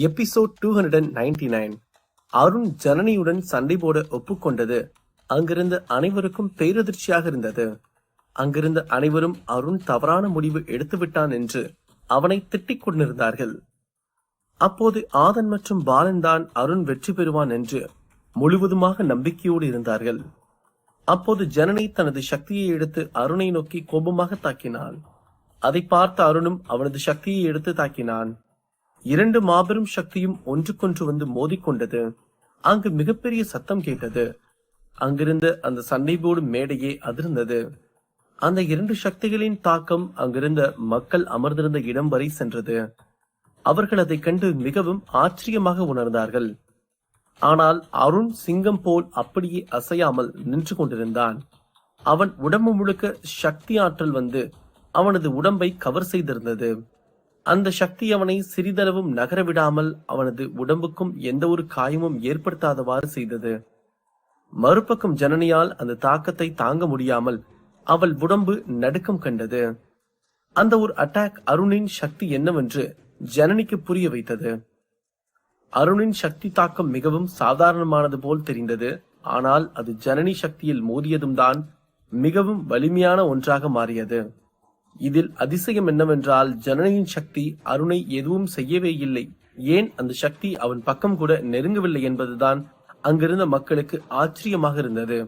Episode 299. Arun ஜனனியுடன் சண்டை போட ஒப்புக்கொண்டது அங்கிருந்த அனைவருக்கும் பேரதிர்ச்சியாக இருந்தது. அங்கிருந்த அனைவரும் அருண் தவறான முடிவு எடுத்துவிட்டான் என்று அவனை திட்டிக் கொண்டிருந்தார்கள். அப்போது ஆதன் மற்றும் பாலன் தான் அருண் வெற்றி பெறுவான் என்று முழுவதுமாக நம்பிக்கையோடு இருந்தார்கள். அப்போது ஜனனி தனது சக்தியை எடுத்து அருணை நோக்கி கோபமாக தாக்கினாள். அதை பார்த்த அருணும் அவனது சக்தியை எடுத்து தாக்கினான். இரண்டு மாபெரும் சக்தியும் ஒன்றுக்கொன்று வந்து மோதிக்கொண்டது. அங்கு மிகப்பெரிய சத்தம் கேட்டது. அங்கிருந்த அந்த சண்டை போடும் மேடையே அதிர்ந்தது. அந்த இரண்டு சக்திகளின் தாக்கம் அங்கிருந்த மக்கள் அமர்ந்திருந்த இடம் வரை சென்றது. அவர்கள் அதை கண்டு மிகவும் ஆச்சரியமாக உணர்ந்தார்கள். ஆனால் அருண் சிங்கம் போல் அப்படியே அசையாமல் நின்று கொண்டிருந்தான். அவன் உடம்பு முழுக்க சக்தி ஆற்றல் வந்து அவனது உடம்பை கவர் செய்திருந்தது. அந்த சக்தி அவனை சிறிதளவும் நகர விடாமல் அவனது உடம்புக்கும் எந்த ஒரு காயமும் ஏற்படுத்தாதவாறு செய்தது. மறுபக்கம் ஜனனியால் அந்த தாக்கத்தை தாங்க முடியாமல் அவள் உடம்பு நடுக்கம் கண்டது. அந்த ஒரு அட்டாக் அருணின் சக்தி என்னவென்று ஜனனிக்கு புரிய வைத்தது. அருணின் சக்தி தாக்கம் மிகவும் சாதாரணமானது போல் தெரிந்தது. ஆனால் அது ஜனனி சக்தியில் மோதியதும் தான் மிகவும் வலிமையான ஒன்றாக மாறியது. இதில் அதிசயம் என்னவென்றால் ஜனனியின் சக்தி அருணை எதுவும் செய்யவே இல்லை. ஏன் அந்த சக்தி அவன் பக்கம் கூட நெருங்கவில்லை என்பதுதான் அங்கிருந்த மக்களுக்கு ஆச்சரியமாக இருந்தது.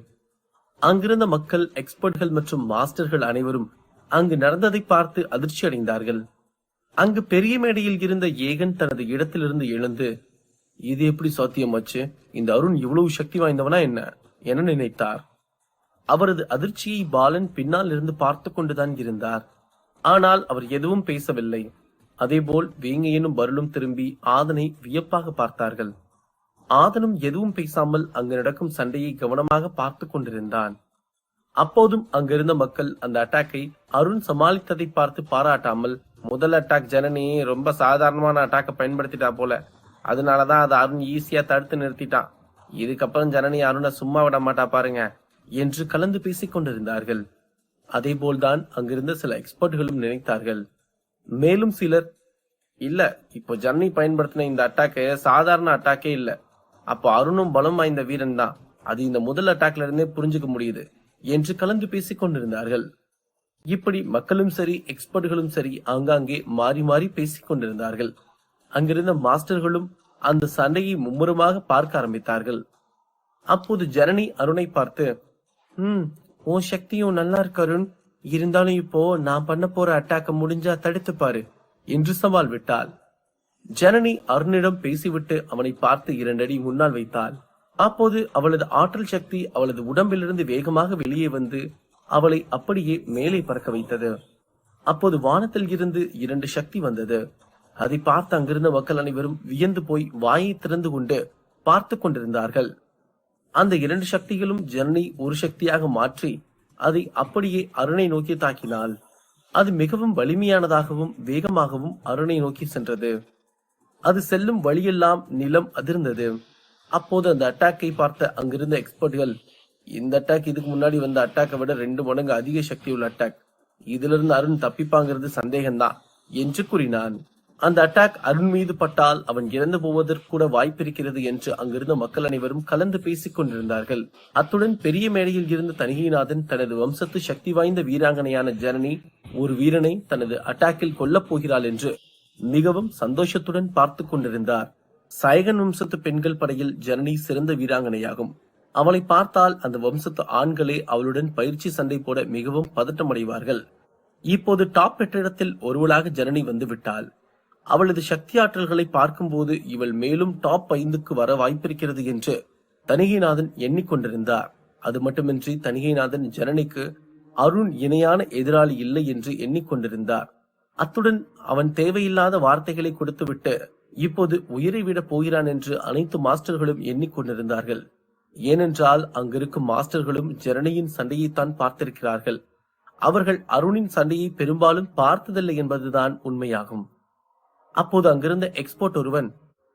அங்கிருந்த மக்கள், எக்ஸ்பர்ட்கள் மற்றும் மாஸ்டர்கள் அனைவரும் அங்கு நடந்ததை பார்த்து அதிர்ச்சி அடைந்தார்கள். அங்கு பெரிய மேடையில் இருந்த ஏகன் தனது இடத்திலிருந்து எழுந்து, இது எப்படி சாத்தியமாச்சு? இந்த அருண் இவ்வளவு சக்தி வாய்ந்தவனா என்ன என நினைத்தார். அவரது அதிர்ச்சியை பாலன் பின்னால் இருந்து பார்த்து கொண்டுதான் இருந்தார். ஆனால் அவர் எதுவும் பேசவில்லை. அதேபோல் வேங்கையனும் பருளும் திரும்பி ஆதனை வியப்பாக பார்த்தார்கள். ஆதனும் எதுவும் பேசாமல் அங்கு நடக்கும் சண்டையை கவனமாக பார்த்து கொண்டிருந்தான். அப்போதும் அங்கிருந்த மக்கள் அந்த அட்டாக்கை அருண் சமாளித்ததை பார்த்து பாராட்டாமல், முதல் அட்டாக் ஜனனி ரொம்ப சாதாரணமான அட்டாக்கை பயன்படுத்திட்டா போல, அதனாலதான் அதை அருண் ஈஸியா தடுத்து நிறுத்திட்டான். இதுக்கப்புறம் ஜனனி அருணை சும்மா விட மாட்டா பாருங்க என்று கலந்து பேசிக் கொண்டிருந்தார்கள். அதே போல்தான் அங்கிருந்த சில எக்ஸ்பர்ட்களும் நினைத்தார்கள். மேலும் சிலர், இல்ல இப்போ ஜனனி பயன்படுத்தின இந்த அட்டாக்கு சாதாரண அட்டாக்கே இல்ல, அப்போ அருணும் பலம் வாய்ந்த வீரன் தான், அது இந்த முதல் அட்டாக்ல இருந்தே புரிஞ்சுக்க முடியுது என்று கலந்து பேசிக் கொண்டிருந்தார்கள். இப்படி மக்களும் சரி எக்ஸ்பர்ட்களும் சரி ஆங்காங்கே மாறி மாறி பேசிக் கொண்டிருந்தார்கள். அங்கிருந்த மாஸ்டர்களும் அந்த சண்டையை மும்முரமாக பார்க்க ஆரம்பித்தார்கள். அப்போது ஜனனி அருணை பார்த்து, உன் சக்தியும் நல்லா இருக்கு அருண், இருந்தாலும் இப்போ நான் பண்ண போற அட்டாக்க முடிஞ்சா தடுத்து பாரு என்று சவால் விட்டாள். ஜனனி அருணிடம் பேசிவிட்டு அவனை பார்த்து 2 அடி முன்னால் வைத்தாள். அப்போது அவளது ஆற்றல் சக்தி அவளது உடம்பிலிருந்து வேகமாக வெளியே வந்து அவளை அப்படியே மேலே பறக்க வைத்தது. அப்போது வானத்தில் இருந்து 2 சக்தி வந்தது. அதை பார்த்து அங்கிருந்த மக்கள் அனைவரும் வியந்து போய் வாயை திறந்து கொண்டு பார்த்து கொண்டிருந்தார்கள். அந்த 2 சக்திகளும் ஜனனி ஒரு சக்தியாக மாற்றி அதை அப்படியே அருணை நோக்கி தாக்கினாள். அது மிகவும் வலிமையானதாகவும் வேகமாகவும் அருணை நோக்கி சென்றது. அது செல்லும் வழியெல்லாம் நிலம் அதிர்ந்தது. அப்போது அந்த அட்டாக்கை பார்த்த அங்கிருந்த எக்ஸ்பர்ட்கள், இந்த அட்டாக் இதுக்கு முன்னாடி வந்த அட்டாக்கை விட 2 மடங்கு அதிக சக்தி உள்ள அட்டாக், இதுல இருந்து அருண் தப்பிப்பாங்கிறது சந்தேகம்தான் என்று கூறினான். அந்த அட்டாக் அருண் மீது பட்டால் அவன் இறந்து போவதற்கு கூட வாய்ப்பிருக்கிறது என்று அங்கிருந்த மக்கள் அனைவரும் கலந்து பேசிக் கொண்டிருந்தார்கள். அத்துடன் பெரிய மேடையில் இருந்த தணிகைநாதன் தனது வம்சத்து சக்தி வாய்ந்த வீராங்கனையான ஜனனி ஒரு வீரனை தனது அட்டாக்கில் கொல்லப் போகிறாள் என்று மிகவும் சந்தோஷத்துடன் பார்த்து கொண்டிருந்தார். சயகன் வம்சத்து பெண்கள் படையில் ஜனனி சிறந்த வீராங்கனையாகும். அவளை பார்த்தால் அந்த வம்சத்து ஆண்களே அவளுடன் பயிற்சி சண்டை போட மிகவும் பதட்டமடைவார்கள். இப்போது டாப் 8 இடத்தில் ஒருவளாக ஜனனி வந்து விட்டாள். அவளது சக்தி ஆற்றல்களை பார்க்கும்போது இவள் மேலும் டாப் 5க்கு வர வாய்ப்பிருக்கிறது என்று தணிகைநாதன் எண்ணிக்கொண்டிருந்தார். அது மட்டுமின்றி தணிகைநாதன் ஜனனிக்கு அருண் இணையான எதிராளி இல்லை என்று எண்ணிக்கொண்டிருந்தார். அத்துடன் அவன் தேவையில்லாத வார்த்தைகளை கொடுத்துவிட்டு இப்போது உயிரை விட போகிறான் என்று அனைத்து மாஸ்டர்களும் எண்ணிக்கொண்டிருந்தார்கள். ஏனென்றால் அங்கிருக்கும் மாஸ்டர்களும் ஜனனியின் சண்டையைத்தான் பார்த்திருக்கிறார்கள். அவர்கள் அருணின் சண்டையை பெரும்பாலும் பார்த்ததில்லை என்பதுதான் உண்மையாகும். அப்போது அங்கிருந்த எக்ஸ்போர்ட் ஒருவன்,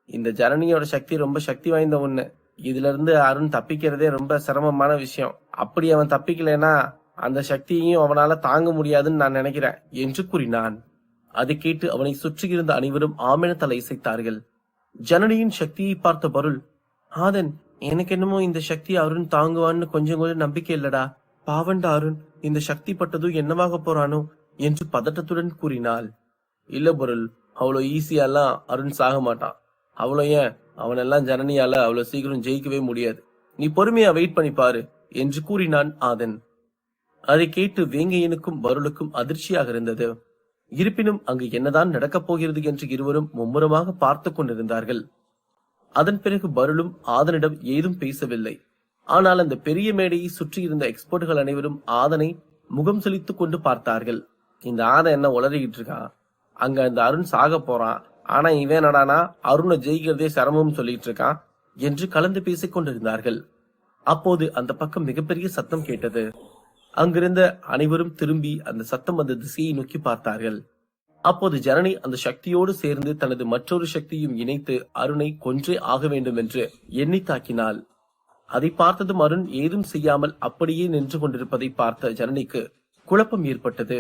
இந்த ஜனனியோட சக்தி ரொம்ப சக்தி வாய்ந்த ஒண்ணு, இதுல இருந்து அருண் தப்பிக்கிறதே ரொம்ப சிரமமான விஷயம், அப்படி அவன் தப்பிக்கலைன்னா அந்த சக்தியையும் அவனால தாங்க முடியாதுன்னு நான் நினைக்கிறேன் என்று கூறினான். அதை கேட்டு அவனை சுற்றியிருந்த அனைவரும் ஆமென தலை இசைத்தார்கள். ஜனனியின் சக்தியை பார்த்த பருள், ஆதன், எனக்கு என்னமோ இந்த சக்தி அருண் தாங்குவான்னு கொஞ்சம் கூட நம்பிக்கை இல்லடா. பாவண்ட அருண் இந்த சக்தி பட்டதும் என்னவாக போறானோ என்று பதட்டத்துடன் கூறினாள். இல்ல பொருள், அவ்வளவு ஈஸியாலாம் அருண் சாக மாட்டான். அவ்வளோ ஏன், அவனெல்லாம் ஜனனியால அவ்வளவு சீக்கிரம் ஜெயிக்கவே முடியாது. நீ பொறுமையா வெயிட் பண்ணி பாரு என்று கூறினான் ஆதன். அதை கேட்டு வேங்கையனுக்கும் பருளுக்கும் அதிர்ச்சியாக இருந்தது. இருப்பினும் அங்கு என்னதான் நடக்கப் போகிறது என்று இருவரும் மும்முரமாக பார்த்து கொண்டிருந்தார்கள். அதன் பிறகு பருளும் ஆதனிடம் ஏதும் பேசவில்லை. ஆனால் அந்த பெரிய மேடையை சுற்றியிருந்த எக்ஸ்பர்ட்கள் அனைவரும் ஆதனை முகம் செலுத்திக் கொண்டு பார்த்தார்கள். இந்த ஆதன் என்ன உளறிக்கிட்டு இருக்கான், அங்க அந்த அருண் சாக போறான், ஆனா இவன் என்னடானா அருணை ஜெயிக்கிறதே சிரமம் சொல்லிட்டு இருக்கான் என்று கலந்து பேசிக் கொண்டிருந்தார்கள். அப்போது அந்த பக்கம் மிகப்பெரிய சத்தம் கேட்டது. அங்கிருந்த அனைவரும் திரும்பி அந்த சத்தம் வந்த திசையை நோக்கி பார்த்தார்கள். அப்போது ஜனனி அந்த சக்தியோடு சேர்ந்து தனது மற்றொரு சக்தியும் இணைத்து அருணை கொன்றே ஆக வேண்டும் என்று எண்ணி தாக்கினாள். அதை பார்த்ததும் அருண் ஏதும் செய்யாமல் அப்படியே நின்று கொண்டிருப்பதை பார்த்த ஜனனிக்கு குழப்பம் ஏற்பட்டது.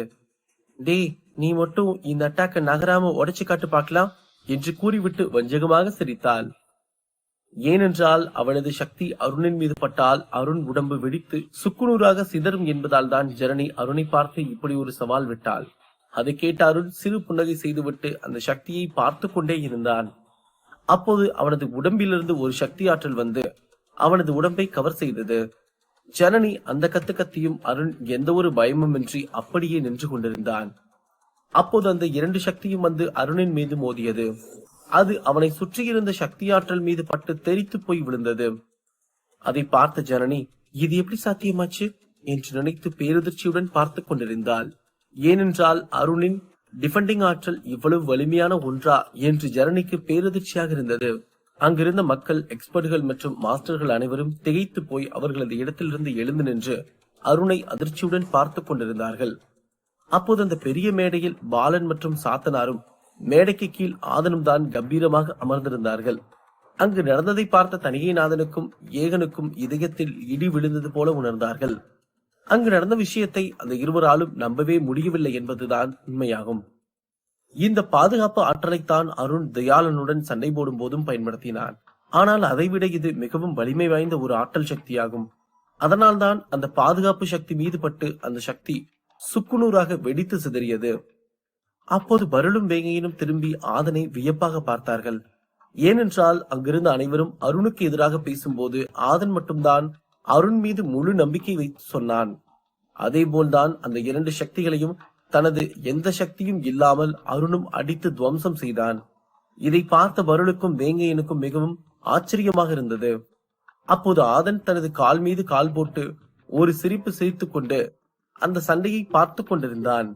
டே, நீ மட்டும் இந்த அட்டாக்க நகராம உடைச்சு காட்டு பார்க்கலாம் என்று கூறிவிட்டு வஞ்சகமாக சிரித்தாள். ஏனென்றால் அவளது சக்தி அருணின் மீது பட்டால் அருண் உடம்பு வெடித்து சுக்குநூறாக சிதறும் என்பதால் தான் ஜனனி அருணை பார்த்து இப்படி ஒரு சவால் விட்டாள். அதை கேட்ட அருண் சிறு புன்னகை செய்துவிட்டு அந்த சக்தியை பார்த்து கொண்டே இருந்தான். அப்போது அவனது உடம்பிலிருந்து ஒரு சக்தி ஆற்றல் வந்து அவனது உடம்பை கவர் செய்தது. ஜனனி அந்த கத்தியும் அருண் எந்த ஒரு பயமுமின்றி அப்படியே நின்று கொண்டிருந்தான். அப்போது அந்த இரண்டு சக்தியும் வந்து அருணின் மீது மோதியது. அது அவனை சுற்றியிருந்த சக்தியாற்றல் மீது பட்டு தெரித்து போய் விழுந்தது. அதை பார்த்த ஜனனி, இது எப்படி சாத்தியமாச்சு என்று நினைத்து பேரதிர்ச்சியுடன் பார்த்து கொண்டிருந்தாள். ஏனென்றால் அருணின் டிஃபெண்டிங் ஆற்றல் இவ்வளவு வலிமையான ஒன்றா என்று ஜனனிக்கு பேரதிர்ச்சியாக இருந்தது. அங்கிருந்த மக்கள், எக்ஸ்பர்ட்கள் மற்றும் மாஸ்டர்கள் அனைவரும் திகைத்து போய் அவர்களது இடத்திலிருந்து எழுந்து நின்று அருணை அதிர்ச்சியுடன் பார்த்து கொண்டிருந்தார்கள். அப்போது அந்த பெரிய மேடையில் பாலன் மற்றும் சாத்தனாரும் மேடைக்கு கீழ் ஆதனும் தான் கம்பீரமாக அமர்ந்திருந்தார்கள். அங்கு நடந்ததை பார்த்த தணிகைநாதனுக்கும் ஏகனுக்கும் இதயத்தில் இடி விழுந்தது போல உணர்ந்தார்கள். அங்கு நடந்த விஷயத்தை அந்த இருவராலும் நம்பவே முடியவில்லை என்பதுதான் உண்மையாகும். இந்த பாதுகாப்பு ஆற்றலைத்தான் அருண் தயாளனுடன் சண்டை போடும் போதும் பயன்படுத்தினான். ஆனால் அதைவிட இது மிகவும் வலிமை வாய்ந்த ஒரு ஆற்றல் சக்தியாகும். அதனால்தான் அந்த பாதுகாப்பு சக்தி மீது பட்டு அந்த சக்தி சுக்குநூறாக வெடித்து சிதறியது. அப்போது பருளும் வேங்கையினும் திரும்பி ஆதனை வியப்பாக பார்த்தார்கள். ஏனென்றால் அங்கிருந்த அனைவரும் அருணுக்கு எதிராக பேசும்போது ஆதன் மட்டும்தான் அருண் மீது முழு நம்பிக்கை வைத்து சொன்னான். அதே போல்தான் அந்த இரண்டு சக்திகளையும் தனது எந்த சக்தியும் இல்லாமல் அருணும் அடித்து துவம்சம் செய்தான். இதை பார்த்த பருளுக்கும் வேங்கையனுக்கும் மிகவும் ஆச்சரியமாக இருந்தது. அப்போது ஆதன் தனது கால் மீது கால் போட்டு ஒரு சிரிப்பு சிரித்துக் கொண்டு அந்த சண்டையை பார்த்து கொண்டிருந்தான்.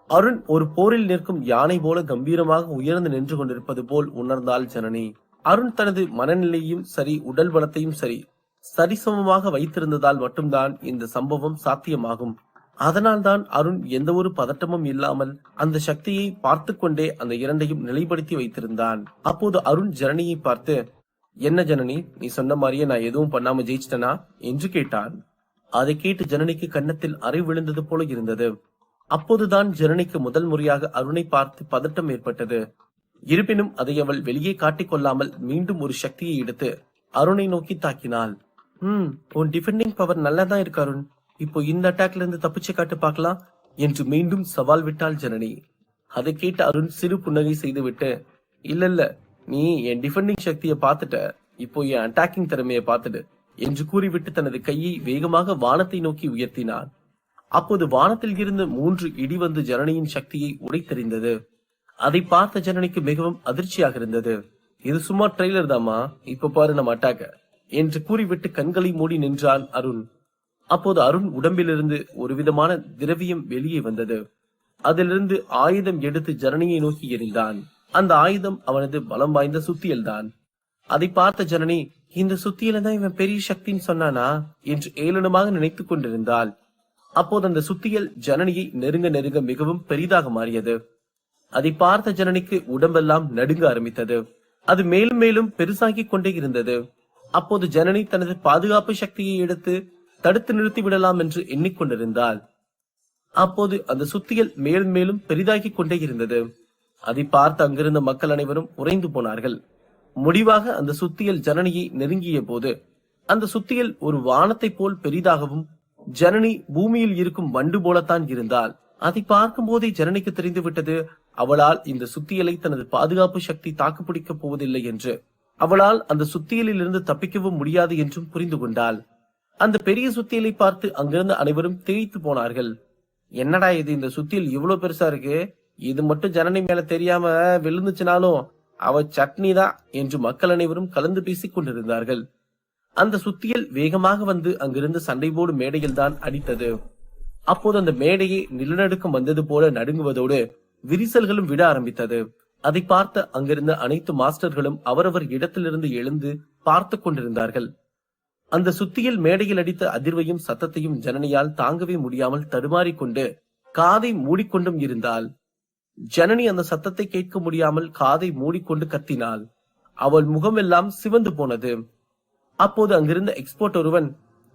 அருண் ஒரு போரில் நிற்கும் யானை போல கம்பீரமாக உயர்ந்து நின்று கொண்டிருப்பது போல் உணர்ந்தாள் ஜனனி. அருண் தனது மனநிலையும் சரி, உடல் பலத்தையும் சரி சரிசமமாக வைத்திருந்ததால் மட்டும்தான் இந்த சம்பவம் சாத்தியமாகும். அதனால்தான் அருண் எந்த ஒரு பதட்டமும் இல்லாமல் அந்த சக்தியை பார்த்து கொண்டே அந்த இரண்டையும் நிலைப்படுத்தி வைத்திருந்தான். அப்போது அருண் ஜனனியை பார்த்து, என்ன ஜனனி, நீ சொன்ன மாதிரியே நான் எதுவும் பண்ணாம ஜெயிச்சிட்டனா என்று கேட்டான். அதை கேட்டு ஜனனிக்கு கன்னத்தில் அறை விழுந்தது போல இருந்தது. அப்போதுதான் ஜனனிக்கு முதல் முறையாக அருணை பார்த்து பதட்டம் ஏற்பட்டது. இருப்பினும் அதை அவள் வெளியே காட்டிக் கொள்ளாமல் மீண்டும் ஒரு சக்தியை எடுத்து அருணை நோக்கி தாக்கினாள். உன் டிஃபெண்டிங் பவர் நல்லாதான் இருக்கு அருண், இப்போ இந்த அட்டாக்ல இருந்து தப்பிச்சு காட்டு பார்க்கலாம் என்று மீண்டும் சவால் விட்டாள் ஜனனி. அதை கேட்டு அருண் சிறு புன்னகை செய்துவிட்டு, இல்ல நீ என் டிஃபெண்டிங் சக்தியை பார்த்துட்ட, இப்போ என் அட்டாக்கிங் திறமையை பார்த்துடு என்று கூறிவிட்டு தனது கையை வேகமாக வானத்தை நோக்கி உயர்த்தினான். அப்போது வானத்தில் இருந்து 3 இடி வந்து ஜனனியின் சக்தியை உடைத்தெறிந்தது. அதை பார்த்த ஜனனிக்கு மிகவும் அதிர்ச்சியாக இருந்தது. இது சும்மா ட்ரெய்லர் தாமா, இப்ப பாரு நம்ம அட்டாக்க என்று கூறிவிட்டு கண்களை மூடி நின்றான் அருண். அப்போது அருண் உடம்பிலிருந்து ஒரு விதமான திரவியம் வெளியே வந்தது. அதிலிருந்து ஆயுதம் எடுத்து ஜனனியை நோக்கி எறிந்தான். அந்த ஆயுதம் அவனது பலம் வாய்ந்த சுத்தியல் தான். அதை பார்த்த ஜனனி, இந்த சுத்தியல தான் இவன் பெரிய சக்தின்னு சொன்னானா என்று ஏளனமாக நினைத்துக் கொண்டிருந்தாள். அப்போது அந்த சுத்தியல் ஜனனியை நெருங்க நெருங்க மிகவும் பெரிதாக மாறியது. அதை பார்த்த ஜனனிக்கு உடம்பெல்லாம் நடுங்க ஆரம்பித்தது. அது மேலும் மேலும் பெருசாகிக் கொண்டே இருந்தது. அப்போது ஜனனி தனது பாதுகாப்பு சக்தியை எடுத்து தடுத்து நிறுத்தி விடலாம் என்று எண்ணிக்கொண்டிருந்தாள். அப்போது அந்த சுத்தியல் மேலும் மேலும் பெரிதாகிக் கொண்டே இருந்தது. அதை பார்த்து அங்கிருந்த மக்கள் அனைவரும் உறைந்து போனார்கள். முடிவாக அந்த சுத்தியல் ஜனனியை நெருங்கிய போது அந்த சுத்தியல் ஒரு வானத்தை போல் பெரிதாகவும் ஜனனி பூமியில் இருக்கும் வண்டு போலத்தான் இருந்தாள். அதை பார்க்கும் போதே ஜனனிக்கு தெரிந்து விட்டது அவளால் இந்த சுத்தியலை தனது பாதுகாப்பு சக்தி தாக்குப்பிடிக்கப் போவதில்லை என்று. அவளால் அந்த சுத்தியலில் இருந்து தப்பிக்கவும் முடியாது என்றும் புரிந்து கொண்டாள். அந்த பெரிய சுத்தியலை பார்த்து அங்கிருந்த அனைவரும் திகைத்து போனார்கள். என்னடா இது, இந்த சுத்தியல் இவ்வளவு பெருசா இருக்கு, இது மட்டும் ஜனனி மேல தெரியாம விழுந்துச்சுனாலும் அவ சட்னி தான் என்று மக்கள் அனைவரும் கலந்து பேசிக் கொண்டிருந்தார்கள். அந்த சுத்தியல் வேகமாக வந்து அங்கிருந்து சண்டை போடும் மேடையில் தான் அடித்தது. அப்போது அந்த மேடையை நிலநடுக்கம் வந்தது போல நடுங்குவதோடு விரிசல்களும் விட ஆரம்பித்தது. அதை பார்த்த அங்கிருந்த அனைத்து மாஸ்டர்களும் அவரவர் இடத்திலிருந்து எழுந்து பார்த்து கொண்டிருந்தார்கள். அந்த சுத்தியல் மேடையில் அடித்த அதிர்வையும் சத்தத்தையும் ஜனனியால் தாங்கவே முடியாமல் தடுமாறிக்கொண்டு காதை மூடிக்கொண்டும் இருந்தாள். ஜனனி அந்த சத்தத்தை கேட்க முடியாமல் காதை மூடிக்கொண்டு கத்தினாள். அவள் முகமெல்லாம் சிவந்து போனது. அப்போது அங்கிருந்த எக்ஸ்போர்ட் ஒருவன்,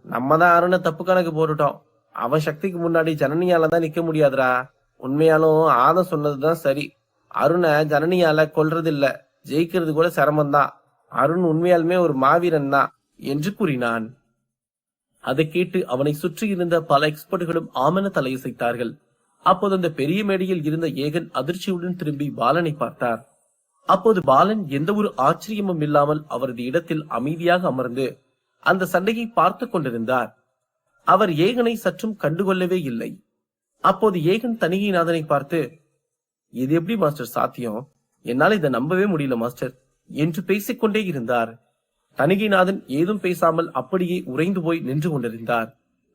நம்ம தான் அருணை தப்பு கணக்கு போட்டுட்டோம், அவன் சக்திக்கு முன்னாடி ஜனனியால தான் நிக்க முடியாதுரா, உண்மையாலும் ஆதம் சொன்னதுதான் சரி, அருணை ஜனனியால கொல்றது இல்ல, ஜெயிக்கிறது கூட சிரமம்தான், அருண் உண்மையாலுமே ஒரு மாவீரன் தான் என்று கூறினான். அதை கேட்டு அவனை சுற்றி இருந்த பல எக்ஸ்பர்ட்களும் ஆமென தலையசைத்தார்கள். அப்போது அந்த பெரிய மேடையில் இருந்த ஏகன் அதிர்ச்சியுடன் திரும்பி பாலனை பார்த்தார். அப்போது பாலன் எந்த ஒரு ஆச்சரியமும் இல்லாமல் அவரது இடத்தில் அமைதியாக அமர்ந்து அந்த சண்டையை பார்த்து கொண்டிருந்தார். அவர் ஏகனை சற்றும் கண்டுகொள்ளவே இல்லை. அப்போது ஏகன் தணிகைநாதனை பார்த்து, இது எப்படி மாஸ்டர் சாத்தியம், என்னால் இதை நம்பவே முடியல மாஸ்டர் என்று பேசிக்கொண்டே இருந்தார். தணிகைநாதன் ஏதும் பேசாமல் அப்படியே உறைந்து போய் நின்று கொண்டிருந்தார்.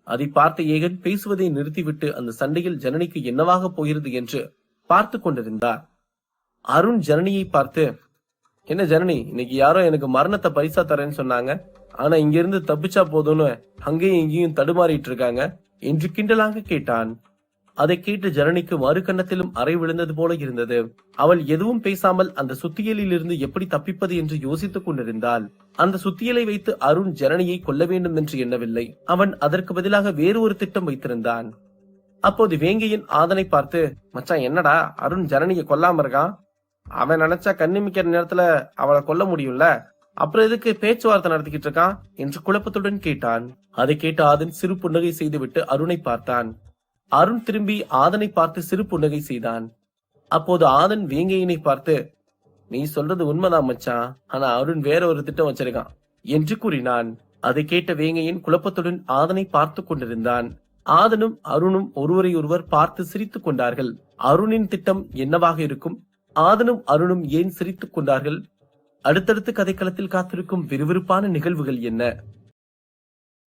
அதை பார்த்த ஏகன் பேசுவதை நிறுத்திவிட்டு அந்த சண்டையில் ஜனனிக்கு என்னவாக போகிறது என்று பார்த்து கொண்டிருந்தார். அருண் ஜனனியை பார்த்து, என்ன ஜனனி, இன்னைக்கு யாரோ எனக்கு மரணத்தை பரிசா தரேன்னு சொன்னாங்க, ஆனா இங்க இருந்து தப்பிச்சா போதும்னு அங்கேயும் இங்கேயும் தடுமாறிட்டு இருக்காங்க என்று கிண்டலாக கேட்டான். அதை கேட்டு ஜனனிக்கு மறு கன்னத்திலும் அறை விழுந்தது போல இருந்தது. அவள் எதுவும் பேசாமல் அந்த சுத்தியலில் இருந்து எப்படி தப்பிப்பது என்று யோசித்துக் கொண்டிருந்தாள். அந்த சுத்தியலை வைத்து அருண் ஜனனியை கொல்ல வேண்டும் என்று எண்ணவில்லை. அவன் அதற்கு பதிலாக வேறு ஒரு திட்டம் வைத்திருந்தான். அப்போது வேங்கையின் ஆதனை பார்த்து, மச்சான் என்னடா அருண் ஜனனியை கொல்லாம இருக்கான், அவன் நினைச்சா கண்ணிமிக்கிற நேரத்துல அவளை கொல்ல முடியும்ல, அப்புறம் எதுக்கு பேச்சுவார்த்தை நடத்திக்கிட்டு இருக்கான் என்று குழப்பத்துடன் கேட்டான். அதை கேட்டு ஆதன் சிறு புன்னகை செய்துவிட்டு அருணை பார்த்தான். அருண் திரும்பி ஆதனை பார்த்து சிறு புன்னகை செய்தான். அப்போது ஆதன் வேங்கையினை பார்த்து, நீ சொல்றது உண்மைதான் மச்சான், ஆனா அருண் வேற ஒரு திட்டம் வச்சிருக்கான் என்று கூறினான். அதை கேட்ட வேங்கையின் குழப்பத்துடன் ஆதனை பார்த்து கொண்டிருந்தான். ஆதனும் அருணும் ஒருவரை ஒருவர் பார்த்து சிரித்துக் கொண்டார்கள். அருணின் திட்டம் என்னவாக இருக்கும், ஆதனும் அருணும் ஏன் சிரித்துக் கொண்டார்கள், அடுத்தடுத்து கதைக்களத்தில் காத்திருக்கும் விறுவிறுப்பான நிகழ்வுகள் என்ன?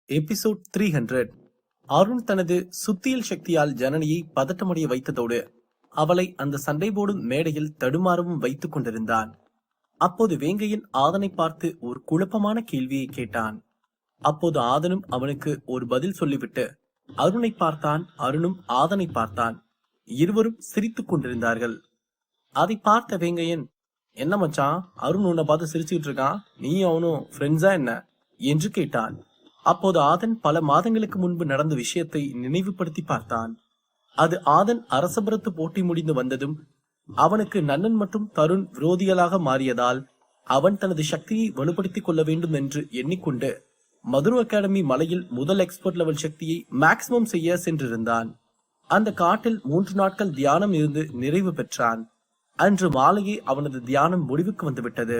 எபிசோட் 300. அருண் தனது சுத்தியல் சக்தியால் ஜனனியை பதட்டமடைய வைத்ததோடு அவளை அந்த சண்டை போடும் மேடையில் தடுமாறவும் வைத்துக் கொண்டிருந்தான். அப்போது வேங்கையின் ஆதனை பார்த்து ஒரு குழப்பமான கேள்வியை கேட்டான். அப்போது ஆதனும் அவனுக்கு ஒரு பதில் சொல்லிவிட்டு அருணை பார்த்தான். அருணும் ஆதனை பார்த்தான். இருவரும் சிரித்துக் கொண்டிருந்தார்கள். அதை பார்த்த வேங்கையன், என்ன மச்சான், அருண் உன்னை பார்த்து சிரிச்சுக்கிட்டு இருக்கான், நீயும் அவனும் ஃப்ரெண்ட்ஸா என்ன என்று கேட்டான். அப்போது ஆதன் பல மாதங்களுக்கு முன்பு நடந்த விஷயத்தை நினைவுபடுத்தி பார்த்தான். அது ஆதன் அரசபுரத்து போட்டி முடிந்து வந்ததும் அவனுக்கு நன்னன் மற்றும் தருண் விரோதிகளாக மாறியதால் அவன் தனது சக்தியை வலுப்படுத்திக் கொள்ள வேண்டும் என்று எண்ணிக்கொண்டு மதுரு அகாடமி மலையில் முதல் எக்ஸ்பர்ட் லெவல் சக்தியை மேக்சிமம் செய்ய சென்றிருந்தான். அந்த காட்டில் 3 நாட்கள் தியானம் இருந்து நிறைவு பெற்றான். அன்று மாலையே அவனது தியானம் முடிவுக்கு வந்துவிட்டது.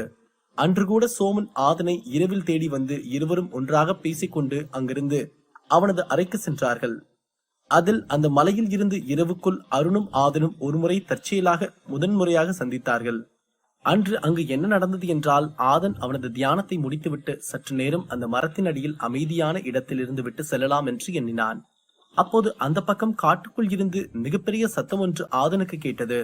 அன்று கூட சோமன் ஆதனை இரவில் தேடி வந்து இருவரும் ஒன்றாக பேசிக்கொண்டு அங்கிருந்து அவனது அறைக்கு சென்றார்கள். அதில் அந்த மலையில் இருந்து இரவுக்குள் அருணும் ஆதனும் ஒருமுறை தற்செயலாக முதன்முறையாக சந்தித்தார்கள். அன்று அங்கு என்ன நடந்தது என்றால், ஆதன் அவனது தியானத்தை முடித்துவிட்டு சற்று நேரம் அந்த மரத்தின் அடியில் அமைதியான இடத்தில் இருந்து விட்டு செல்லலாம் என்று எண்ணினான். அப்போது அந்த பக்கம் காட்டுக்குள் இருந்து மிகப்பெரிய சத்தம் ஒன்று ஆதனுக்கு கேட்டது.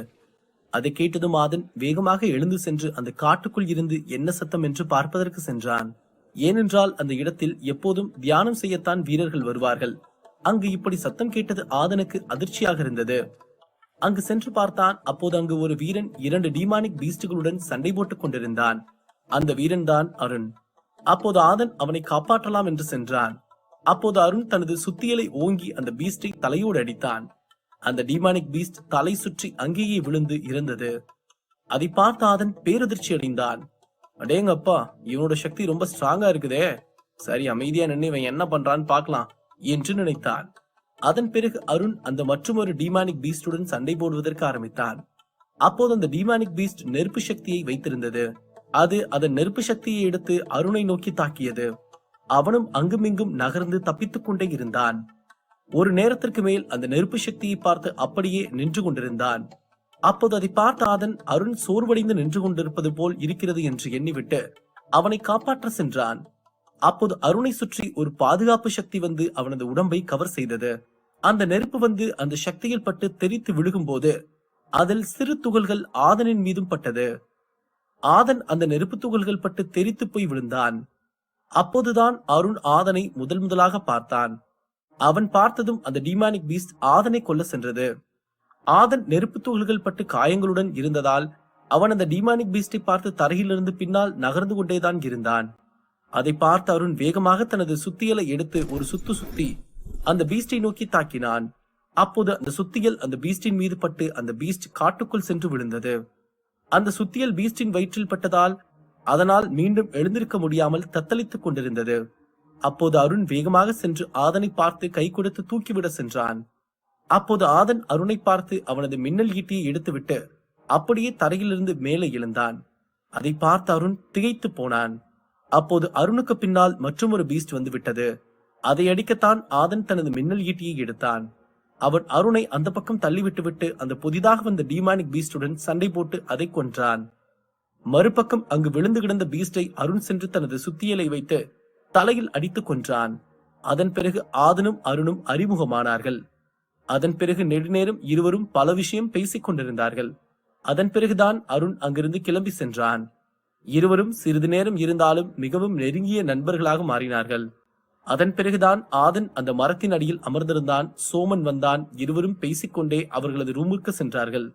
அதை கேட்டதும் ஆதன் வேகமாக எழுந்து சென்று அந்த காட்டுக்குள் இருந்து என்ன சத்தம் என்று பார்ப்பதற்கு சென்றான். ஏனென்றால் அந்த இடத்தில் எப்போதும் தியானம் செய்யத்தான் வீரர்கள் வருவார்கள். அங்கு இப்படி சத்தம் கேட்டது ஆதனுக்கு அதிர்ச்சியாக இருந்தது. அங்கு சென்று பார்த்தான். அப்போது அங்கு ஒரு வீரன் 2 டீமானிக் பீஸ்டுகளுடன் சண்டை போட்டுக் கொண்டிருந்தான். அந்த வீரன் தான் அருண். அப்போது ஆதன் அவனை காப்பாற்றலாம் என்று சென்றான். அப்போது அருண் தனது சுத்தியலை ஓங்கி அந்த பீஸ்டை தலையோடு அடித்தான். அந்த டீமானிக் பீஸ்ட் தலை சுற்றி அங்கேயே விழுந்து இறந்தது. அதை பார்த்த ஆதன் பேரதிர்ச்சி அடைந்தான். அடேங்கப்பா, இவனோட சக்தி ரொம்ப ஸ்ட்ராங்கா இருக்குதே. சரி, அமைதியா நின்னு இவன் என்ன பண்றான்னு பார்க்கலாம் என்று நினைத்தான். அதன் பிறகு அருண் அந்த மற்றொரு டீமானிக் பீஸ்டுடன் சண்டை போடுவதற்கு ஆரம்பித்தான். அப்போது அந்த டீமானிக் பீஸ்ட் நெருப்பு சக்தியை வைத்திருந்தது. அது அதன் நெருப்பு சக்தியை எடுத்து அருணை நோக்கி தாக்கியது. அவனும் அங்குமிங்கும் நகர்ந்து தப்பித்துக் கொண்டே இருந்தான். ஒரு நேரத்திற்கு மேல் அந்த நெருப்பு சக்தியை பார்த்து அப்படியே நின்று கொண்டிருந்தான். அப்போது அதை பார்த்த ஆதன் அருண் சோர்வடைந்து நின்று கொண்டிருப்பது போல் இருக்கிறது என்று எண்ணிவிட்டு அவனை காப்பாற்ற சென்றான். அப்போது அருணை சுற்றி ஒரு பாதுகாப்பு சக்தி வந்து அவனது உடம்பை கவர் செய்தது. அந்த நெருப்பு வந்து அந்த சக்தியில் பட்டு தெரித்து விழுகும் போது அதில் சிறு துகள்கள் ஆதனின் மீதும் பட்டது. ஆதன் அந்த நெருப்பு துகள்கள் பட்டு தெரித்து போய் விழுந்தான். அப்போதுதான் அருண் ஆதனை முதலாக பார்த்தான். அவன் பார்த்ததும் அந்த டீமானிக் பீஸ்ட் ஆதனை கொல்ல சென்றது. ஆதன் நெருப்பு துகள்கள் பட்டு காயங்களுடன் இருந்ததால் அவன் அந்த டீமானிக் பீஸ்டை பார்த்து தரையிலிருந்து பின்னால் நகர்ந்து கொண்டேதான் இருந்தான். அதை பார்த்த அருண் வேகமாக தனது சுத்தியலை எடுத்து ஒரு சுத்தி அந்த பீஸ்டை நோக்கி தாக்கினான். அப்போது அந்த சுத்தியல் அந்த பீஸ்டின் மீது பட்டு அந்த பீஸ்ட் காட்டுக்குள் சென்று விழுந்தது. அந்த சுத்தியல் பீஸ்டின் வயிற்றில் பட்டதால் அதனால் மீண்டும் எழுந்திருக்க முடியாமல் தத்தளித்துக் கொண்டிருந்தது. அப்போது அருண் வேகமாக சென்று ஆதனை பார்த்து கை கொடுத்து தூக்கிவிட சென்றான். அப்போது ஆதன் அருணை பார்த்து அவனது மின்னல் ஈட்டியை எடுத்துவிட்டு அப்படியே தரையிலிருந்து மேலே எழுந்தான். அதை பார்த்த அருண் திகைத்து போனான். அப்போது அருணுக்கு பின்னால் மற்றொரு பீஸ்ட் வந்து விட்டது. அதை அடிக்கத்தான் ஆதன் தனது மின்னல் ஈட்டியை எடுத்தான். அவன் அருணை அந்த பக்கம் தள்ளிவிட்டுவிட்டு அந்த புதிதாக வந்த டீமானிக் பீஸ்டுடன் சண்டை போட்டு அதை கொன்றான். மறுபக்கம் அங்கு விழுந்து கிடந்த பீஸ்டை அருண் சென்று தனது சுத்தியலை வைத்து தலையில் அடித்துக் கொன்றான். அதன் பிறகு ஆதனும் அருணும் அறிமுகமானார்கள். அதன் பிறகு நெடுநேரம் இருவரும் பல விஷயம் பேசிக் கொண்டிருந்தார்கள். அதன் பிறகுதான் அருண் அங்கிருந்து கிளம்பி சென்றான். இருவரும் சிறிது நேரம் இருந்தாலும் மிகவும் நெருங்கிய நண்பர்களாக மாறினார்கள். அதன் பிறகுதான் ஆதன் அந்த மரத்தின் அடியில் அமர்ந்திருந்தான். சோமன் வந்தான். இருவரும் பேசிக்கொண்டே அவர்களது ரூமுக்கு சென்றார்கள்.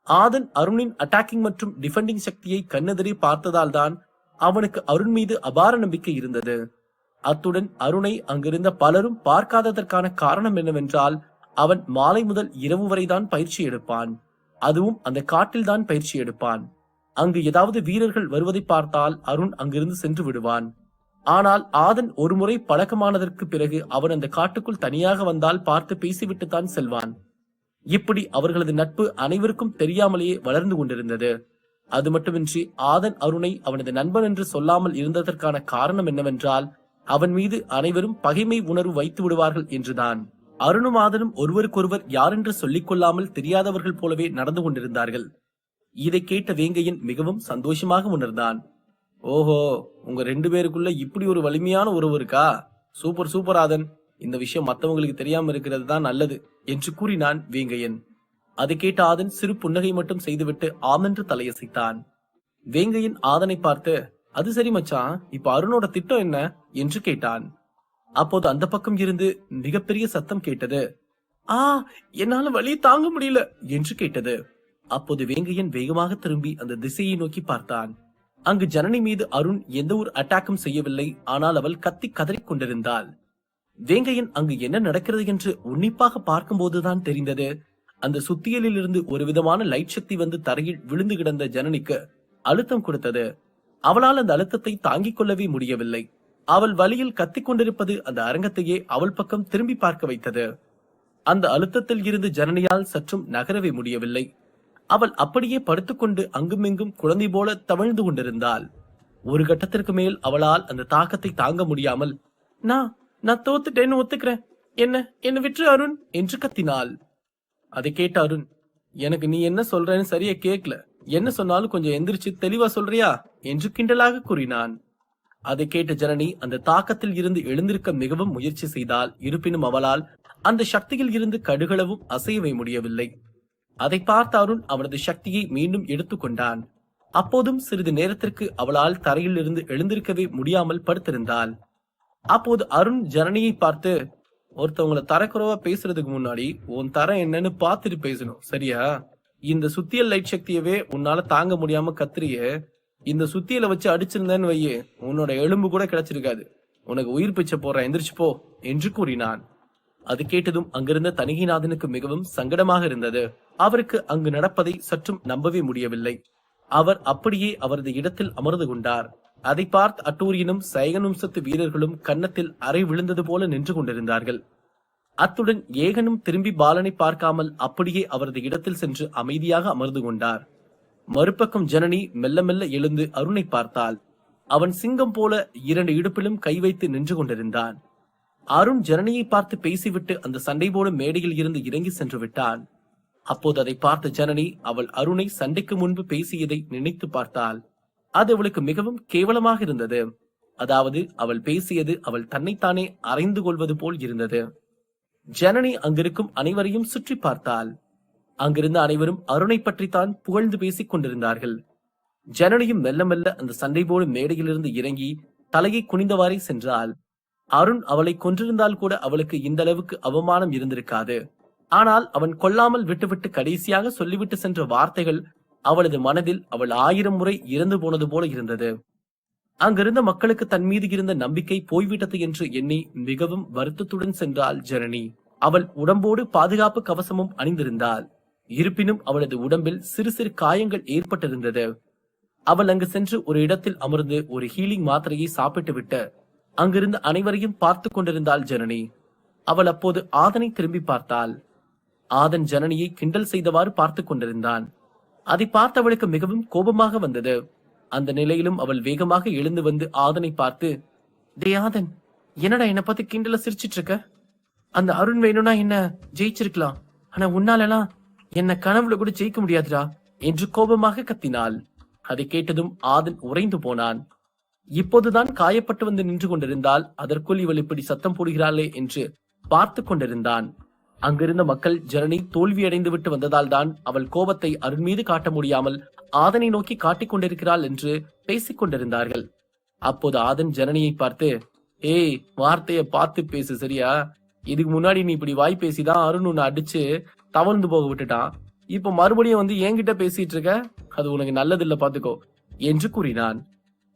ஆதன் அருணின் அட்டாக்கிங் மற்றும் டிஃபெண்டிங் சக்தியை கண்ணெதிரே பார்த்ததால் தான் அவனுக்கு அருண் மீது அபார நம்பிக்கை இருந்தது. அத்துடன் அருணை அங்கிருந்த பலரும் பார்க்காததற்கான காரணம் என்னவென்றால் அவன் மாலை முதல் இரவு வரைதான் பயிற்சி எடுப்பான். அதுவும் அந்த காட்டில் தான் பயிற்சி எடுப்பான். அங்கு ஏதாவது வீரர்கள் வருவதை பார்த்தால் அருண் அங்கிருந்து சென்று விடுவான். ஆனால் ஆதன் ஒருமுறை பழக்கமானதற்கு பிறகு அவன் அந்த காட்டுக்குள் தனியாக வந்தால் பார்த்து பேசிவிட்டுத்தான் செல்வான். இப்படி அவர்களது நட்பு அனைவருக்கும் தெரியாமலேயே வளர்ந்து கொண்டிருந்தது. அது மட்டுமின்றி ஆதன் அருணை அவனது நண்பன் என்று சொல்லாமல் இருந்ததற்கான காரணம் என்னவென்றால் அவன் மீது அனைவரும் பகைமை உணர்வு வைத்து விடுவார்கள் என்றுதான். அருணும் ஆதனும் ஒருவருக்கொருவர் யாரென்று சொல்லிக் கொள்ளாமல் தெரியாதவர்கள் போலவே நடந்து கொண்டிருந்தார்கள். இதை கேட்ட வேங்கையன் மிகவும் சந்தோஷமாக உணர்ந்தான். ஓஹோ, உங்க 2 பேருக்குள்ள இப்படி ஒரு வலிமையான உறவு இருக்கா? சூப்பர் சூப்பர் ஆதன், இந்த விஷயம் மத்தவங்களுக்கு தெரியாம இருக்கிறது தான் நல்லது என்று கூறினான் வேங்கையன். அதை கேட்ட ஆதன் சிறு புன்னகை மட்டும் செய்துவிட்டு ஆமென்று தலையசைத்தான். வேங்கையன் ஆதனை பார்த்து, அது சரி மச்சான், இப்ப அருணோட திட்டம் என்ன என்று கேட்டான். அப்போது அந்த பக்கம் இருந்து மிகப்பெரிய சத்தம் கேட்டது. என்னால வலியை தாங்க முடியல என்று கேட்டது. அப்போது வேங்கையன் வேகமாக திரும்பி அந்த திசையை நோக்கி பார்த்தான். அங்கு ஜனனி மீது அருண் எந்த ஒரு அட்டாக்கும் செய்யவில்லை. ஆனால் அவள் கத்தி கதறிக் கொண்டிருந்தாள். வேங்கையன் அங்கு என்ன நடக்கிறது என்று உன்னிப்பாக பார்க்கும் போதுதான் தெரிந்தது. அந்த சுத்தியலில் இருந்து ஒரு விதமான லைட் சக்தி வந்து தரையில் விழுந்து கிடந்த ஜனனிக்கு அழுத்தம் கொடுத்தது. அவளால் அந்த அழுத்தத்தை தாங்கிக் கொள்ளவே முடியவில்லை. அவள் வலியில் கத்திக் கொண்டிருப்பது அந்த அரங்கத்தையே அவள் பக்கம் திரும்பி பார்க்க வைத்தது. அந்த அழுத்தத்தில் இருந்து ஜனனியால் சற்றும் நகரவே முடியவில்லை. அவள் அப்படியே படுத்துக்கொண்டு அங்குமிங்கும் குழந்தை போல தவழ்ந்து கொண்டிருந்தாள். ஒரு கட்டத்திற்கு மேல் அவளால் அந்த தாக்கத்தை தாங்க முடியாமல், நான் தோத்துட்டேன்னு ஒத்துக்கிறேன், என்ன விற்று அருண் என்று கத்தினாள். அதை கேட்ட அருண், எனக்கு நீ என்ன சொல்றேன்னு சரியா கேட்கல, என்ன சொன்னாலும் கொஞ்சம் எந்திரிச்சு தெளிவா சொல்றியா என்று கிண்டலாக கூறினான். அதை கேட்ட ஜனனி அந்த தாக்கத்தில் இருந்து எழுந்திருக்க மிகவும் முயற்சி செய்தாள். இருப்பினும் அவளால் அந்த சக்தியில் இருந்து கடுகளவும் அசையவே முடியவில்லை. அதை பார்த்த அருண் அவனது சக்தியை மீண்டும் எடுத்துக்கொண்டான். அப்போதும் சிறிது நேரத்திற்கு அவளால் தரையில் இருந்து எழுந்திருக்கவே முடியாமல் படுத்திருந்தாள். அப்போது அருண் ஜனனியை பார்த்து, ஒருத்தவங்களை தரக்குறவா பேசுறதுக்கு முன்னாடி உன் தரம் என்னன்னு பார்த்துட்டு பேசணும், சரியா? இந்த சுத்தியல் லைட் சக்தியவே உன்னால தாங்க முடியாம கத்திரியே, இந்த சுத்தியலை வச்சு அடிச்சிருந்தேன்னு வையே, உன்னோட எலும்பு கூட கிடைச்சிருக்காது. உனக்கு உயிர் பிச்சை போற, எந்திரிச்சு போ என்று கூறினான். அது கேட்டதும் அங்கிருந்த தணிகைநாதனுக்கு மிகவும் சங்கடமாக இருந்தது. அவருக்கு அங்கு நடப்பதை சற்றும் நம்பவே முடியவில்லை. அவர் அப்படியே அவரது இடத்தில் அமர்ந்து கொண்டார். அதை பார்த்து அட்டூரியனும் சயகன் வம்சத்து வீரர்களும் கன்னத்தில் அறை விழுந்தது போல நின்று கொண்டிருந்தார்கள். அத்துடன் ஏகனும் திரும்பி பாலனை பார்க்காமல் அப்படியே அவரது இடத்தில் சென்று அமைதியாக அமர்ந்து கொண்டார். மறுபக்கம் ஜனனி மெல்ல மெல்ல எழுந்து அருணை பார்த்தாள். அவன் சிங்கம் போல 2 இடுப்பிலும் கை வைத்து நின்று கொண்டிருந்தான். அருண் ஜனனியை பார்த்து பேசிவிட்டு அந்த சண்டை போடும் மேடையில் இருந்து இறங்கி சென்று விட்டான். அப்போது அதை பார்த்த ஜனனி அவள் அருணை சண்டைக்கு முன்பு பேசியதை நினைத்து பார்த்தாள். அது அவளுக்கு மிகவும் கேவலமாக இருந்தது. அதாவது அவள் பேசியது அவள் தன்னைத்தானே அறைந்து கொள்வது போல் இருந்தது. ஜனனி அங்கிருக்கும் அனைவரையும் சுற்றி பார்த்தாள். அங்கிருந்த அனைவரும் அருணை பற்றித்தான் புகழ்ந்து பேசிக் கொண்டிருந்தார்கள். ஜனனியும் மெல்ல மெல்ல அந்த சண்டை போடும் மேடையிலிருந்து இறங்கி தலையை குனிந்தவாறே சென்றாள். அருண் அவளை கொன்றிருந்தால் கூட அவளுக்கு இந்த அளவுக்கு அவமானம் இருந்திருக்காது. ஆனால் அவன் கொல்லாமல் விட்டுவிட்டு கடைசியாக சொல்லிவிட்டு சென்ற வார்த்தைகள் அவளது மனதில் அவள் 1000 முறை இறந்து போனது போல இருந்தது. அங்கிருந்த மக்களுக்கு தன் மீது இருந்த நம்பிக்கை போய்விட்டது என்று எண்ணி மிகவும் வருத்தத்துடன் சென்றாள் ஜனனி. அவள் உடம்போடு பாதுகாப்பு கவசமும் அணிந்திருந்தாள். இருப்பினும் அவளது உடம்பில் சிறு சிறு காயங்கள் ஏற்பட்டிருந்தது. அவள் அங்கு சென்று ஒரு இடத்தில் அமர்ந்து ஒரு ஹீலிங் மாத்திரையை சாப்பிட்டு விட்டு அங்கிருந்த அனைவரையும் பார்த்து கொண்டிருந்தாள் ஜனனி. அவள் அப்போது ஆதனை திரும்பி பார்த்தாள். ஆதன் ஜனனியை கிண்டல் செய்தவாறு பார்த்து கொண்டிருந்தான். அதை பார்த்தவளுக்கு மிகவும் கோபமாக வந்தது. அந்த நிலையிலும் அவள் வேகமாக எழுந்து வந்து ஆதனை பார்த்து, டே ஆதன், என்னடா என்ன பார்த்து கிண்டல சிரிச்சிட்டு இருக்க? அந்த அருண் வேணும்னா என்ன ஜெயிச்சிருக்கலாம், ஆனா உன்னாலலாம் என்ன கனவுல கூட ஜெயிக்க முடியாதுடா என்று கோபமாக கத்தினாள். அதை கேட்டதும் ஆதன் உறைந்து போனான். இப்போதுதான் காயப்பட்டு வந்து நின்று கொண்டிருந்தால் அதற்குள் இவள் இப்படி சத்தம் போடுகிறாளே என்று பார்த்து கொண்டிருந்தான். அங்கிருந்த மக்கள் ஜனனி தோல்வியடைந்து விட்டு வந்ததால் தான் அவள் கோபத்தை அருண் மீது காட்ட முடியாமல் ஆதனை நோக்கி காட்டிக் கொண்டிருக்கிறாள் என்று பேசிக் கொண்டிருந்தார்கள். அப்போது ஆதன் ஜனனியை பார்த்து, ஏய், வார்த்தைய பார்த்து பேசு, சரியா? இதுக்கு முன்னாடி நீ இப்படி வாய் பேசிதான் அருண் உன்னை அடிச்சு தவழ்ந்து போக விட்டுட்டான். இப்ப மறுபடியும் வந்து என்கிட்ட பேசிட்டு இருக்க, அது உனக்கு நல்லதில்ல, பாத்துக்கோ என்று கூறினான்.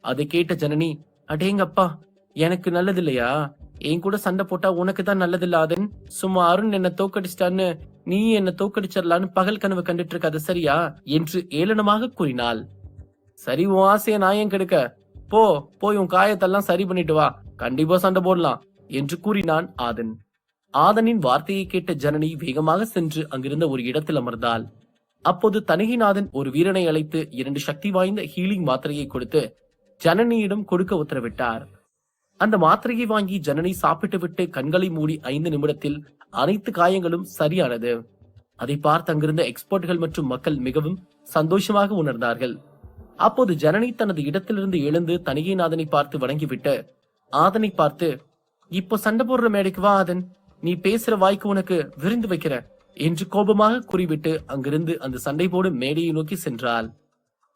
அதை கேட்ட ஜனனி, அடேங்கப்பா, எனக்கு நல்லதில்லையா? என் கூட சண்டை போட்டா உனக்கு தான் நல்லதில்ல ஆதன். சும்மா அருண் என்ன தோக்கடிச்சிட்டான்னு நீ என்ன தோக்கடிச்சிடலான்னு பகல் கனவு கண்டுட்டு இருக்காது, சரியா என்று ஏளனமாக கூறினாள். சரி, உன் ஆசைய நான் ஏன் கெடுக்க? போய் உன் காயத்தெல்லாம் சரி பண்ணிட்டு வா, கண்டிப்பா சண்டை போடலாம் என்று கூறினான் ஆதன். ஆதனின் வார்த்தையை கேட்ட ஜனனி வேகமாக சென்று அங்கிருந்த ஒரு இடத்தில் அமர்ந்தாள். அப்போது தனிகைநாதன் ஒரு வீரனை அழைத்து 2 சக்தி வாய்ந்த ஹீலிங் மாத்திரையை கொடுத்து ஜனனியிடம் கொடுக்க உத்தரவிட்டார். அந்த மாத்திரையை வாங்கி ஜனனி சாப்பிட்டு விட்டு கண்களை மூடி 5 நிமிடத்தில் அனைத்து காயங்களும் சரியானது. அதை பார்த்து அங்கிருந்த எக்ஸ்பர்ட்கள் மற்றும் மக்கள் மிகவும் சந்தோஷமாக உணர்ந்தார்கள். அப்போது ஜனனி தனது இடத்திலிருந்து எழுந்து தனிகைநாதனை பார்த்து வணங்கிவிட்டு ஆதனை பார்த்து, இப்போ சண்டை போடுற மேடைக்கு வா ஆதன், நீ பேசுற வாய்க்கு உனக்கு விருந்து வைக்கிற என்று கோபமாக கூறிவிட்டு அங்கிருந்து அந்த சண்டை போடும் மேடையை நோக்கி சென்றாள்.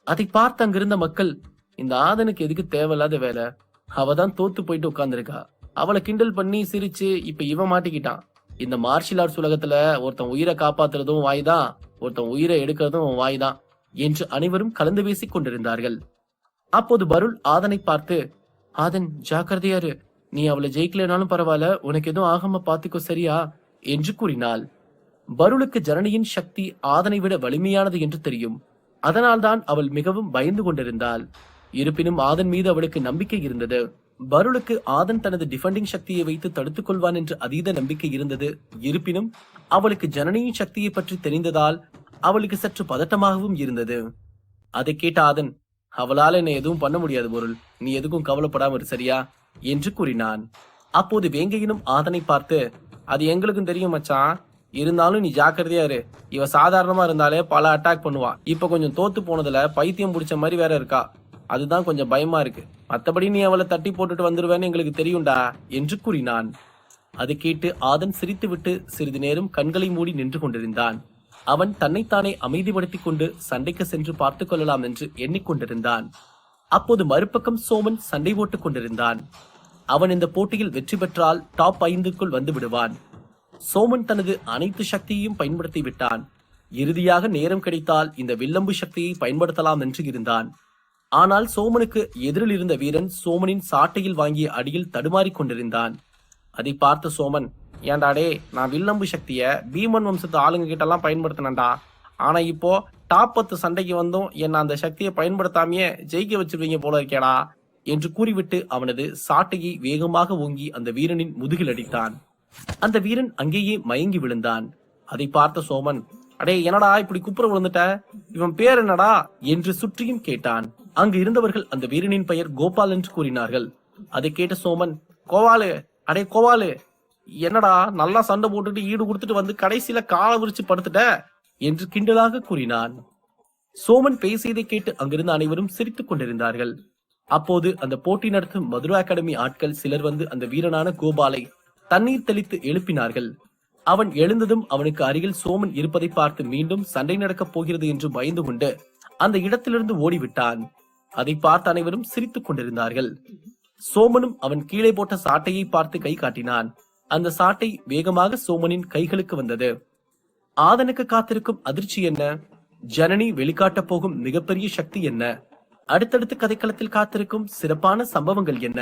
அதை பார்த்து அங்கிருந்த மக்கள், இந்த ஆதனுக்கு எதுக்கு தேவையில்லாத வேலை, அவதான் தோத்து போயிட்டு உட்கார்ந்துருக்கா, அவளை கிண்டல் பண்ணி சிரிச்சு இப்ப இவன் மாட்டிக்கிட்டான். இந்த மார்ஷியல் ஆர்ட்ஸ் உலகத்துல ஒருத்தன் உயிரை காப்பாத்துறதும் வாய்தான், ஒருத்தன் உயிரை எடுக்கிறதும் வாய்தான் என்று அனைவரும் கலந்து பேசிக் கொண்டிருந்தார்கள். அப்போது பருள் ஆதனை பார்த்து, ஆதன் ஜாக்கிரதையாரு, நீ அவளை ஜெயிக்கலனாலும் பரவாயில்ல, உனக்கு எதுவும் ஆகாம பாத்துக்கோ, சரியா என்று கூறினாள். பருளுக்கு ஜனனியின் சக்தி ஆதனை விட வலிமையானது என்று தெரியும். அதனால்தான் அவள் மிகவும் பயந்து கொண்டிருந்தாள். இருப்பினும் ஆதன் மீது அவளுக்கு நம்பிக்கை இருந்தது. பருளுக்கு ஆதன் தனது டிஃபெண்டிங் சக்தியை வைத்து தடுத்துக் கொள்வான் என்று அதீத நம்பிக்கை இருந்தது. இருப்பினும் அவளுக்கு ஜனனியின் சக்தியை பற்றி தெரிந்ததால் அவளுக்கு சற்று பதட்டமாகவும் இருந்தது. அதை கேட்ட ஆதன், அவளால என்ன எதுவும் பண்ண முடியாது பொருள், நீ எதுக்கும் கவலைப்படாம இரு, சரியா என்று கூறினான். அப்போது வேங்கையினும் ஆதனை பார்த்து, அது எங்களுக்கும் தெரியும் மச்சான், இருந்தாலும் நீ ஜாக்கிரதையா இரு, இவ சாதாரணமா இருந்தாலே பல அட்டாக் பண்ணுவா, இப்ப கொஞ்சம் தோத்து போனதுல பைத்தியம் பிடிச்ச மாதிரி வேற இருக்கா, அதுதான் கொஞ்சம் பயமா இருக்கு, மத்தபடி நீ அவளை தட்டி போட்டுட்டு வந்துருவேன்னு எங்களுக்கு தெரியும்டா என்று கூறினான். அதை கேட்டு ஆதன் சிரித்துவிட்டு சிறிது நேரம் கண்களை மூடி நின்று கொண்டிருந்தான். அவன் தன்னைத்தானே அமைதிப்படுத்திக் கொண்டு சண்டைக்கு சென்று பார்த்துக் கொள்ளலாம் என்று எண்ணிக்கொண்டிருந்தான். அப்போது மறுபக்கம் சோமன் சண்டை போட்டுக் கொண்டிருந்தான். அவன் இந்த போட்டியில் வெற்றி பெற்றால் டாப் 5க்குள் வந்து விடுவான். சோமன் தனது அனைத்து சக்தியையும் பயன்படுத்தி விட்டான். இறுதியாக நேரம் கிடைத்தால் இந்த வில்லம்பு சக்தியை பயன்படுத்தலாம் என்று இருந்தான். ஆனால் சோமனுக்கு எதிரில் இருந்த வீரன் சோமனின் சாட்டையில் வாங்கிய அடியில் தடுமாறிக் கொண்டிருந்தான். அதை பார்த்த சோமன், ஏண்டாடே, நான் வில்லம்பு சக்திய பீமன் வம்சத்து ஆளுங்க கிட்ட எல்லாம் பயன்படுத்தினண்டா, ஆனா இப்போ டாப் 10 சண்டைக்கு வந்தும் என்ன அந்த சக்தியை பயன்படுத்தாமையே ஜெயிக்க வச்சிருவீங்க போல இருக்கேடா என்று கூறிவிட்டு அவனது சாட்டையை வேகமாக ஓங்கி அந்த வீரனின் முதுகில் அடித்தான். அந்த வீரன் அங்கேயே மயங்கி விழுந்தான். அதை பார்த்த சோமன், அடே என்னடா இப்படி குப்புற விழுந்துட்ட, இவன் பேர் என்னடா என்று சுற்றியும் கேட்டான். அங்கு இருந்தவர்கள் அந்த வீரனின் பெயர் கோபால் என்று கூறினார்கள். அதை கேட்ட சோமன், கோவாலு, அடே கோவாலு, என்னடா நல்லா சண்டை போட்டுட்டு ஈடு கொடுத்துட்டு வந்து கடைசியில காலை விரிச்சு படுத்துட்ட என்று கிண்டலாக கூறினான். சோமன் பேசியதை கேட்டு அங்கிருந்த அனைவரும் சிரித்துக் கொண்டிருந்தார்கள். அப்போது அந்த போட்டி நடத்தும் மதுரா அகாடமி ஆட்கள் சிலர் வந்து அந்த வீரனான கோபாலை தண்ணீர் தெளித்து எழுப்பினார்கள். அவன் எழுந்ததும் அவனுக்கு அருகில் சோமன் இருப்பதை பார்த்து மீண்டும் சண்டை நடக்கப் போகிறது என்று பயந்து கொண்டு அந்த இடத்திலிருந்து ஓடிவிட்டான். அதை பார்த்த அனைவரும் சிரித்துக் கொண்டிருந்தார்கள். சோமனும் அவன் கீழே போட்ட சாட்டையை பார்த்து கை காட்டினான். அந்த சாட்டை வேகமாக சோமனின் கைகளுக்கு வந்தது. ஆதனுக்கு காத்திருக்கும் அதிர்ச்சி என்ன? ஜனனி வெளிக்காட்டப் போகும் மிகப்பெரிய சக்தி என்ன? அடுத்தடுத்து கதைக்களத்தில் காத்திருக்கும் சிறப்பான சம்பவங்கள் என்ன?